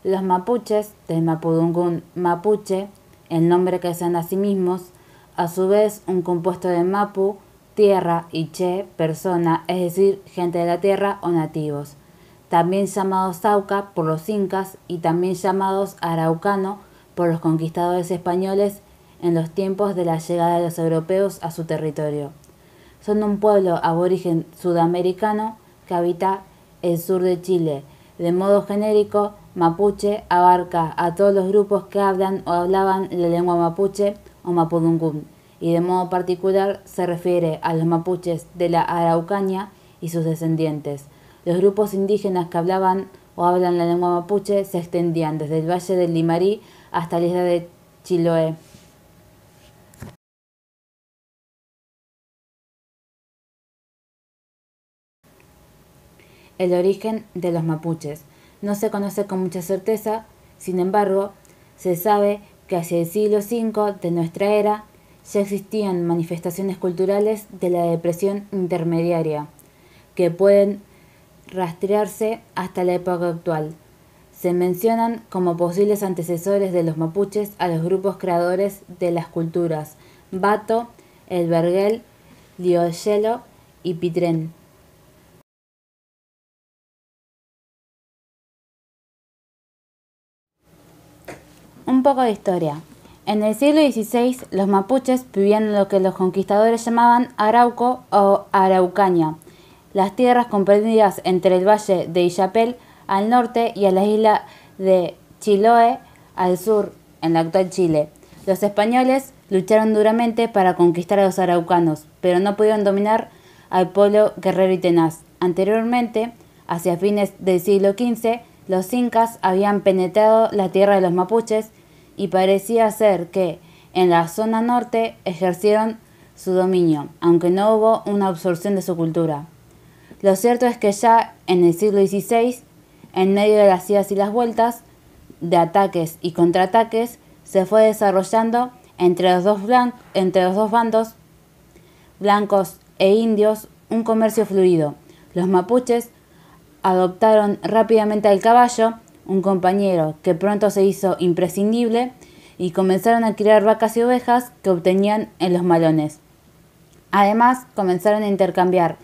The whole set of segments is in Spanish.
Los mapuches, del mapudungún mapuche, el nombre que se dan a sí mismos, a su vez un compuesto de mapu, tierra, y che, persona, es decir, gente de la tierra o nativos. También llamados Auca por los incas y también llamados araucano por los conquistadores españoles en los tiempos de la llegada de los europeos a su territorio. Son un pueblo aborigen sudamericano que habita el sur de Chile. De modo genérico, mapuche abarca a todos los grupos que hablan o hablaban la lengua mapuche o mapudungún, y de modo particular se refiere a los mapuches de la Araucanía y sus descendientes. Los grupos indígenas que hablaban o hablan la lengua mapuche se extendían desde el valle del Limarí hasta la isla de Chiloé. El origen de los mapuches no se conoce con mucha certeza, sin embargo, se sabe que hacia el siglo V de nuestra era ya existían manifestaciones culturales de la depresión intermediaria, que pueden rastrearse hasta la época actual. Se mencionan como posibles antecesores de los mapuches a los grupos creadores de las culturas Bato, el Berguel, Lioyelo y Pitrén. Un poco de historia. En el siglo XVI, los mapuches vivían en lo que los conquistadores llamaban Arauco o Araucaña, las tierras comprendidas entre el valle de Illapel al norte y a la isla de Chiloé al sur, en la actual Chile. Los españoles lucharon duramente para conquistar a los araucanos, pero no pudieron dominar al pueblo guerrero y tenaz. Anteriormente, hacia fines del siglo XV, los incas habían penetrado la tierra de los mapuches y parecía ser que en la zona norte ejercieron su dominio, aunque no hubo una absorción de su cultura. Lo cierto es que ya en el siglo XVI, en medio de las idas y las vueltas, de ataques y contraataques, se fue desarrollando entre los dos bandos, blancos e indios, un comercio fluido. Los mapuches adoptaron rápidamente al caballo, un compañero que pronto se hizo imprescindible, y comenzaron a criar vacas y ovejas que obtenían en los malones. Además, comenzaron a intercambiar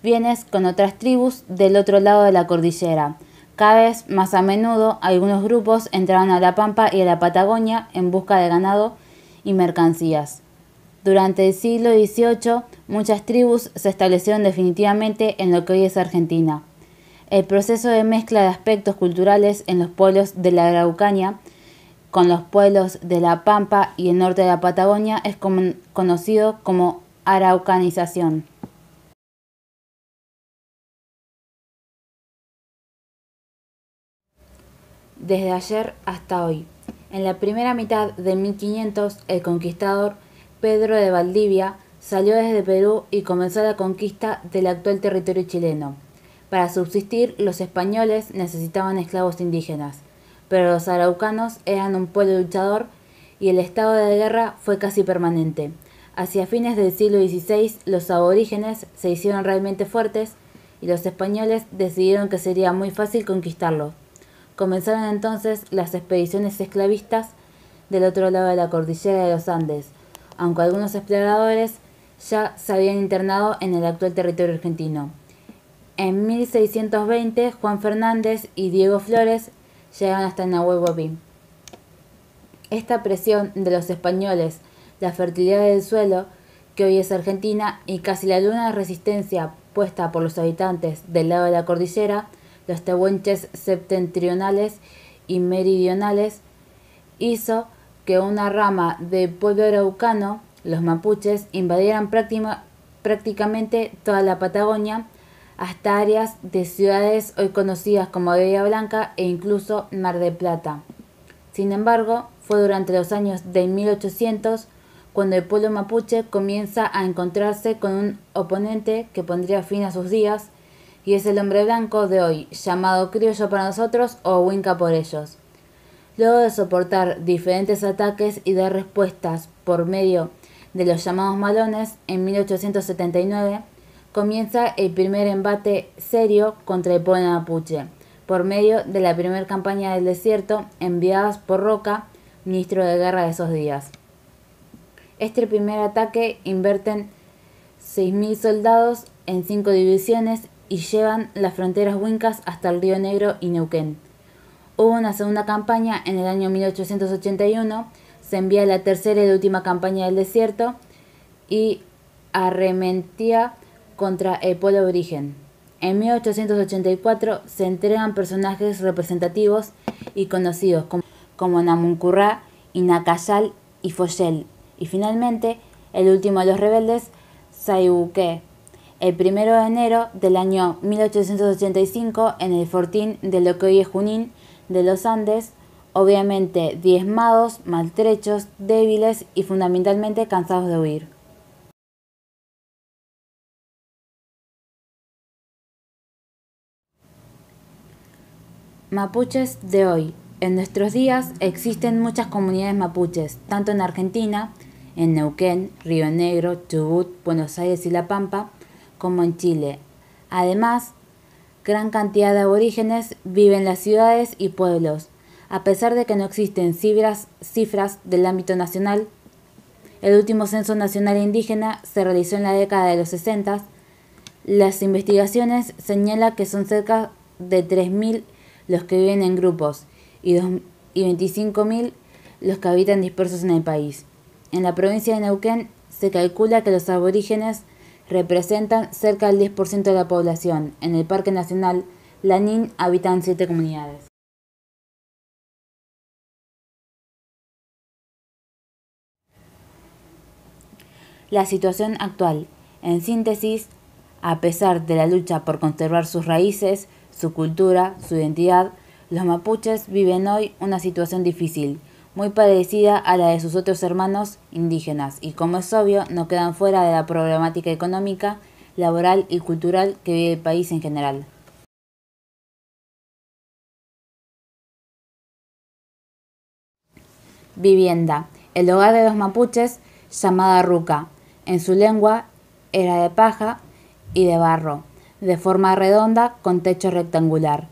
bienes con otras tribus del otro lado de la cordillera. Cada vez más a menudo, algunos grupos entraban a la Pampa y a la Patagonia en busca de ganado y mercancías. Durante el siglo XVIII, muchas tribus se establecieron definitivamente en lo que hoy es Argentina. El proceso de mezcla de aspectos culturales en los pueblos de la Araucanía con los pueblos de la Pampa y el norte de la Patagonia es conocido como araucanización. Desde ayer hasta hoy. En la primera mitad de 1500, el conquistador Pedro de Valdivia salió desde Perú y comenzó la conquista del actual territorio chileno. Para subsistir, los españoles necesitaban esclavos indígenas, pero los araucanos eran un pueblo luchador y el estado de guerra fue casi permanente. Hacia fines del siglo XVI, los aborígenes se hicieron realmente fuertes y los españoles decidieron que sería muy fácil conquistarlos. Comenzaron entonces las expediciones esclavistas del otro lado de la cordillera de los Andes, aunque algunos exploradores ya se habían internado en el actual territorio argentino. En 1620, Juan Fernández y Diego Flores llegaron hasta Nahuel Huapi. Esta presión de los españoles, la fertilidad del suelo, que hoy es Argentina, y casi la luna de resistencia puesta por los habitantes del lado de la cordillera, los tehuelches septentrionales y meridionales, hizo que una rama del pueblo araucano, los mapuches, invadieran prácticamente toda la Patagonia, hasta áreas de ciudades hoy conocidas como Bahía Blanca e incluso Mar del Plata. Sin embargo, fue durante los años de 1800 cuando el pueblo mapuche comienza a encontrarse con un oponente que pondría fin a sus días, y es el hombre blanco de hoy, llamado criollo para nosotros o huinca por ellos. Luego de soportar diferentes ataques y dar respuestas por medio de los llamados malones, en 1879 comienza el primer embate serio contra el pueblo mapuche. por medio de la primera campaña del desierto enviadas por Roca, ministro de guerra de esos días. Este primer ataque inverten 6.000 soldados en 5 divisiones y llevan las fronteras huincas hasta el Río Negro y Neuquén. Hubo una segunda campaña en el año 1881, se envía la tercera y última campaña del desierto y arremetía contra el pueblo aborigen. En 1884 se entregan personajes representativos y conocidos como Namuncurrá, Inacayal y Foyel, y finalmente el último de los rebeldes, Sayhueque, el 1 de enero del año 1885 en el fortín de lo que hoy es Junín de los Andes, obviamente diezmados, maltrechos, débiles y fundamentalmente cansados de huir. Mapuches de hoy. En nuestros días existen muchas comunidades mapuches, tanto en Argentina, en Neuquén, Río Negro, Chubut, Buenos Aires y La Pampa, como en Chile. Además, gran cantidad de aborígenes viven en las ciudades y pueblos. A pesar de que no existen cifras del ámbito nacional, el último censo nacional indígena se realizó en la década de los 60. Las investigaciones señalan que son cerca de 3.000 los que viven en grupos y 25.000 los que habitan dispersos en el país. En la provincia de Neuquén se calcula que los aborígenes representan cerca del 10% de la población. En el Parque Nacional Lanín habitan 7 comunidades. La situación actual. En síntesis, a pesar de la lucha por conservar sus raíces, su cultura, su identidad, los mapuches viven hoy una situación difícil, muy parecida a la de sus otros hermanos indígenas, y como es obvio, no quedan fuera de la problemática económica, laboral y cultural que vive el país en general. Vivienda. El hogar de los mapuches, llamada ruca, en su lengua era de paja y de barro, de forma redonda con techo rectangular.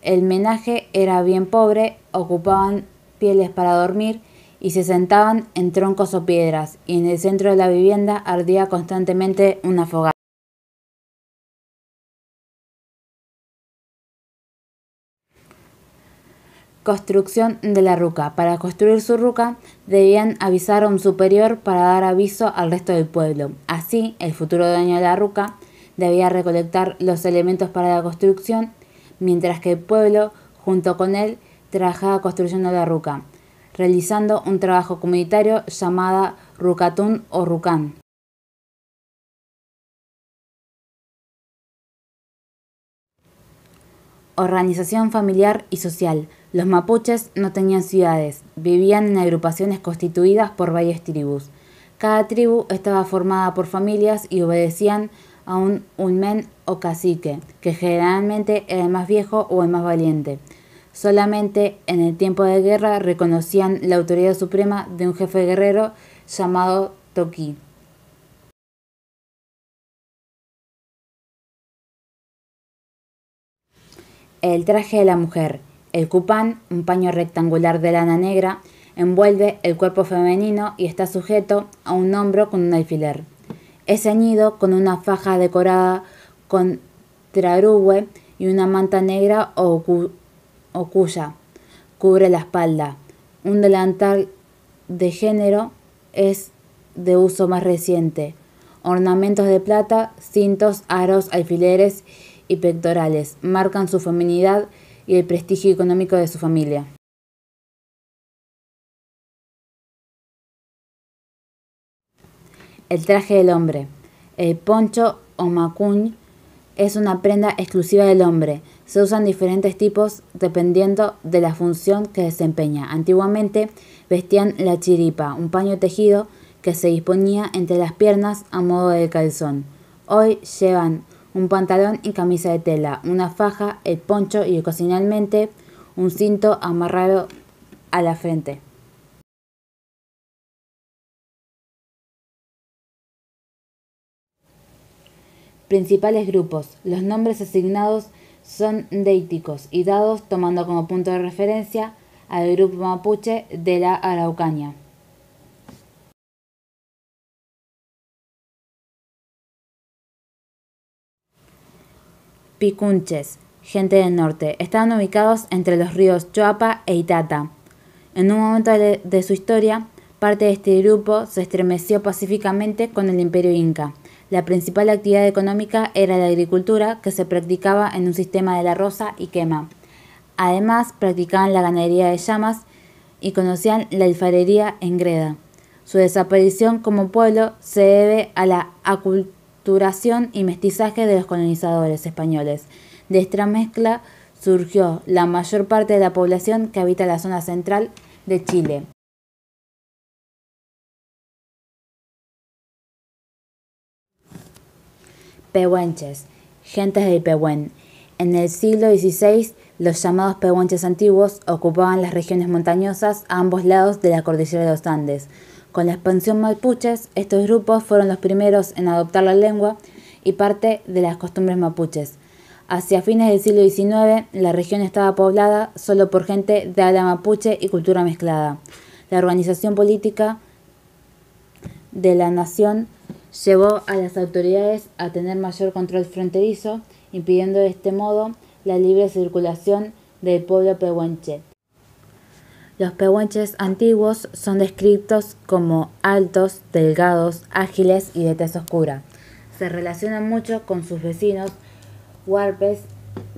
El menaje era bien pobre, ocupaban pieles para dormir y se sentaban en troncos o piedras, y en el centro de la vivienda ardía constantemente una fogata. Construcción de la ruca. Para construir su ruca debían avisar a un superior para dar aviso al resto del pueblo. Así, el futuro dueño de la ruca debía recolectar los elementos para la construcción, mientras que el pueblo, junto con él, trabajaba construyendo la ruca, realizando un trabajo comunitario llamado rucatún o rucán. Organización familiar y social. Los mapuches no tenían ciudades, vivían en agrupaciones constituidas por varias tribus. Cada tribu estaba formada por familias y obedecían a un ulmen o cacique, que generalmente era el más viejo o el más valiente. Solamente en el tiempo de guerra reconocían la autoridad suprema de un jefe guerrero llamado toqui. El traje de la mujer. El cupán, un paño rectangular de lana negra, envuelve el cuerpo femenino y está sujeto a un hombro con un alfiler. Es ceñido con una faja decorada con trarúgue y una manta negra o cuya cubre la espalda. Un delantal de género es de uso más reciente. Ornamentos de plata, cintos, aros, alfileres y pectorales marcan su feminidad y el prestigio económico de su familia. El traje del hombre. El poncho o macuñ es una prenda exclusiva del hombre. Se usan diferentes tipos dependiendo de la función que desempeña. Antiguamente vestían la chiripa, un paño tejido que se disponía entre las piernas a modo de calzón. Hoy llevan un pantalón y camisa de tela, una faja, el poncho y ocasionalmente un cinto amarrado a la frente. Principales grupos. Los nombres asignados son deíticos y dados tomando como punto de referencia al grupo mapuche de la Araucanía. Picunches, gente del norte, estaban ubicados entre los ríos Choapa e Itata. En un momento de su historia, parte de este grupo se estremeció pacíficamente con el imperio inca. La principal actividad económica era la agricultura, que se practicaba en un sistema de la roza y quema. Además, practicaban la ganadería de llamas y conocían la alfarería en greda. Su desaparición como pueblo se debe a la aculturación y mestizaje de los colonizadores españoles. De esta mezcla surgió la mayor parte de la población que habita la zona central de Chile. Pehuenches, gentes de Pehuen. En el siglo XVI, los llamados pehuenches antiguos ocupaban las regiones montañosas a ambos lados de la cordillera de los Andes. Con la expansión mapuches, estos grupos fueron los primeros en adoptar la lengua y parte de las costumbres mapuches. Hacia fines del siglo XIX, la región estaba poblada solo por gente de habla mapuche y cultura mezclada. La organización política de la nación llevó a las autoridades a tener mayor control fronterizo, impidiendo de este modo la libre circulación del pueblo pehuenche. Los pehuenches antiguos son descritos como altos, delgados, ágiles y de tez oscura. Se relacionan mucho con sus vecinos huarpes,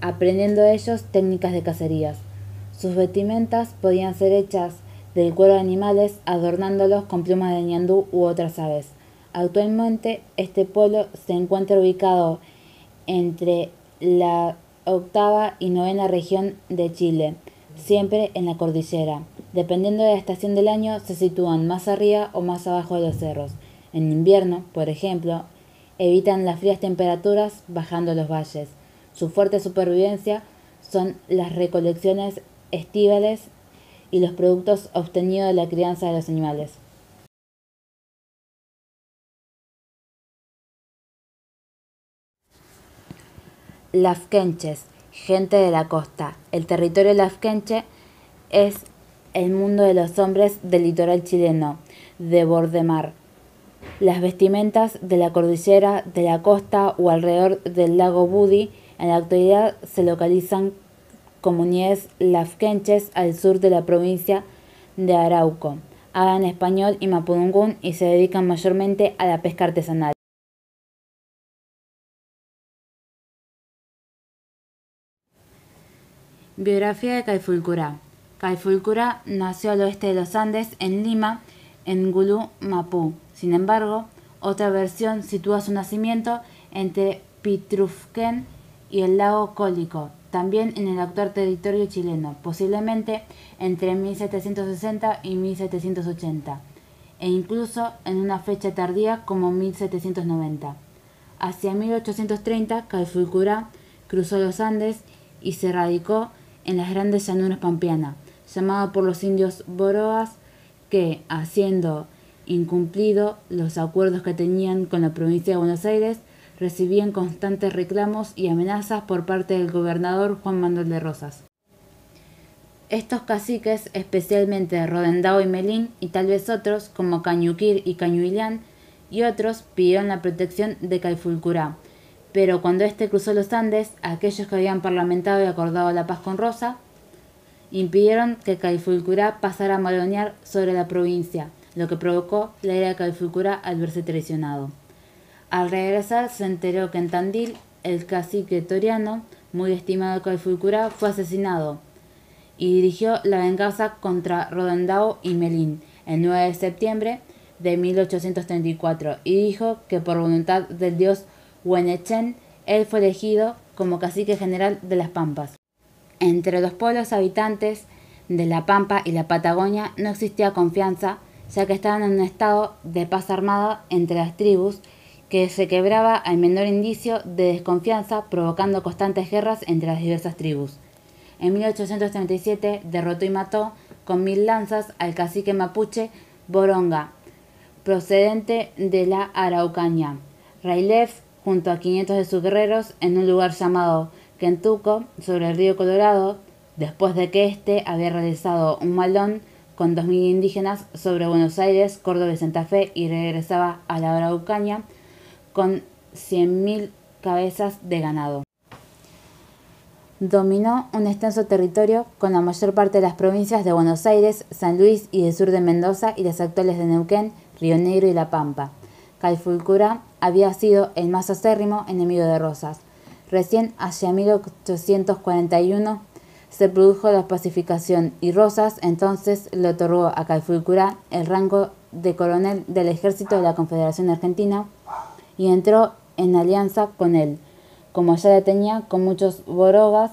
aprendiendo de ellos técnicas de cacerías. Sus vestimentas podían ser hechas del cuero de animales, adornándolos con plumas de ñandú u otras aves. Actualmente, este pueblo se encuentra ubicado entre la 8ª y 9ª región de Chile, siempre en la cordillera. Dependiendo de la estación del año, se sitúan más arriba o más abajo de los cerros. En invierno, por ejemplo, evitan las frías temperaturas bajando los valles. Su fuerte supervivencia son las recolecciones estivales y los productos obtenidos de la crianza de los animales. Lafkenches, gente de la costa. El territorio lafkenche es el mundo de los hombres del litoral chileno, de borde mar. Las vestimentas de la cordillera, de la costa o alrededor del lago Budi en la actualidad se localizan comunidades lafkenches al sur de la provincia de Arauco. Hablan español y mapudungún y se dedican mayormente a la pesca artesanal. Biografía de Caifulcurá. Caifulcurá nació al oeste de los Andes, en Lima, en Gulú, Mapú. Sin embargo, otra versión sitúa su nacimiento entre Pitrufquén y el lago Cólico, también en el actual territorio chileno, posiblemente entre 1760 y 1780, e incluso en una fecha tardía como 1790. Hacia 1830, Caifulcurá cruzó los Andes y se radicó en las grandes llanuras pampeanas, llamado por los indios boroas, que, haciendo incumplido los acuerdos que tenían con la provincia de Buenos Aires, recibían constantes reclamos y amenazas por parte del gobernador Juan Manuel de Rosas. Estos caciques, especialmente de Rodendao y Melín, y tal vez otros, como Cañuquir y Cañuilán, y otros, pidieron la protección de Caifulcurá. Pero cuando éste cruzó los Andes, aquellos que habían parlamentado y acordado la paz con Rosa, impidieron que Caifulcurá pasara a malonear sobre la provincia, lo que provocó la ira de Caifulcurá al verse traicionado. Al regresar se enteró que en Tandil, el cacique Toriano, muy estimado de Caifulcurá, fue asesinado y dirigió la venganza contra Rodendao y Melín el 9 de septiembre de 1834 y dijo que por voluntad del dios Huenechen, él fue elegido como cacique general de las Pampas. Entre los pueblos habitantes de la Pampa y la Patagonia no existía confianza, ya que estaban en un estado de paz armada entre las tribus que se quebraba al menor indicio de desconfianza, provocando constantes guerras entre las diversas tribus. En 1837 derrotó y mató con 1000 lanzas al cacique mapuche Boronga, procedente de la Araucanía. Railef, junto a 500 de sus guerreros, en un lugar llamado Kentuco, sobre el río Colorado, después de que éste había realizado un maldón con 2.000 indígenas sobre Buenos Aires, Córdoba y Santa Fe y regresaba a la Araucanía con 100.000 cabezas de ganado. Dominó un extenso territorio con la mayor parte de las provincias de Buenos Aires, San Luis y el sur de Mendoza y las actuales de Neuquén, Río Negro y La Pampa. Calfucurá había sido el más acérrimo enemigo de Rosas. Recién hacia 1841 se produjo la pacificación y Rosas entonces le otorgó a Calfucurá el rango de coronel del ejército de la Confederación Argentina y entró en alianza con él, como ya la tenía con muchos borogas,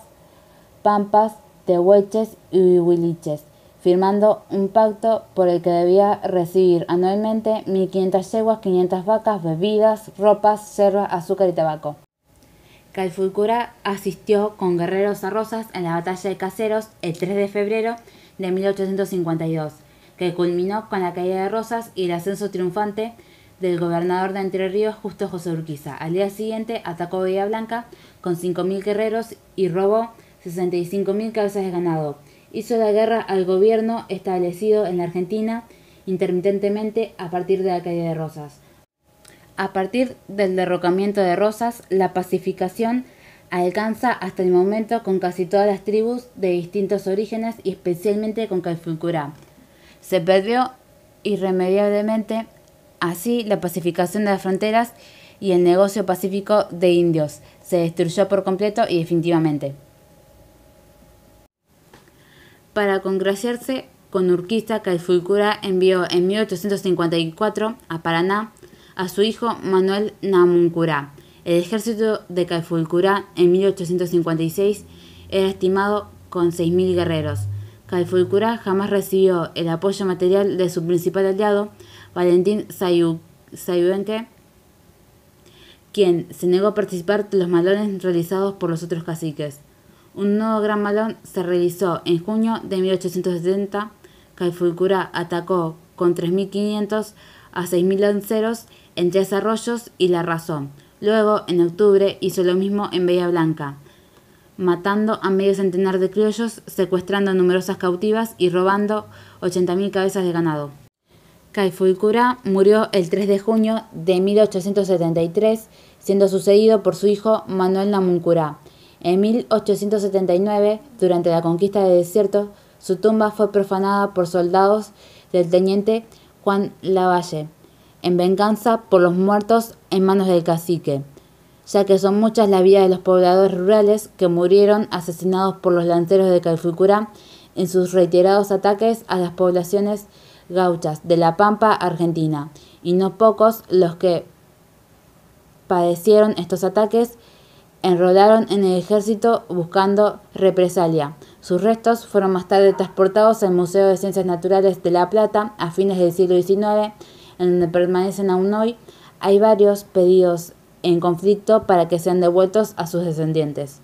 pampas, tehuelches y huiliches, firmando un pacto por el que debía recibir anualmente 1.500 yeguas, 500 vacas, bebidas, ropas, yerba, azúcar y tabaco. Calfucurá asistió con guerreros a Rosas en la batalla de Caseros el 3 de febrero de 1852, que culminó con la caída de Rosas y el ascenso triunfante del gobernador de Entre Ríos, Justo José Urquiza. Al día siguiente atacó Bahía Blanca con 5.000 guerreros y robó 65.000 cabezas de ganado. Hizo la guerra al gobierno establecido en la Argentina intermitentemente a partir de la caída de Rosas. A partir del derrocamiento de Rosas, la pacificación alcanza hasta el momento con casi todas las tribus de distintos orígenes y especialmente con Calfucurá. Se perdió irremediablemente así la pacificación de las fronteras y el negocio pacífico de indios se destruyó por completo y definitivamente. Para congraciarse con Urquiza, Calfucurá envió en 1854 a Paraná a su hijo Manuel Namuncurá. El ejército de Calfucurá en 1856 era estimado con 6.000 guerreros. Calfucurá jamás recibió el apoyo material de su principal aliado, Valentín Sayhuenque, quien se negó a participar de los malones realizados por los otros caciques. Un nuevo gran malón se realizó en junio de 1870. Calfucurá atacó con 3.500 a 6.000 lanceros en 3 arroyos y la arrasó. Luego, en octubre, hizo lo mismo en Bahía Blanca, matando a medio centenar de criollos, secuestrando numerosas cautivas y robando 80.000 cabezas de ganado. Calfucurá murió el 3 de junio de 1873, siendo sucedido por su hijo Manuel Namuncurá. En 1879, durante la conquista del desierto, su tumba fue profanada por soldados del teniente Juan Lavalle, en venganza por los muertos en manos del cacique, ya que son muchas las vidas de los pobladores rurales que murieron asesinados por los lanceros de Calfucurá en sus reiterados ataques a las poblaciones gauchas de la Pampa Argentina, y no pocos los que padecieron estos ataques enrolaron en el ejército buscando represalia. Sus restos fueron más tarde transportados al Museo de Ciencias Naturales de La Plata a fines del siglo XIX, en donde permanecen aún hoy. Hay varios pedidos en conflicto para que sean devueltos a sus descendientes.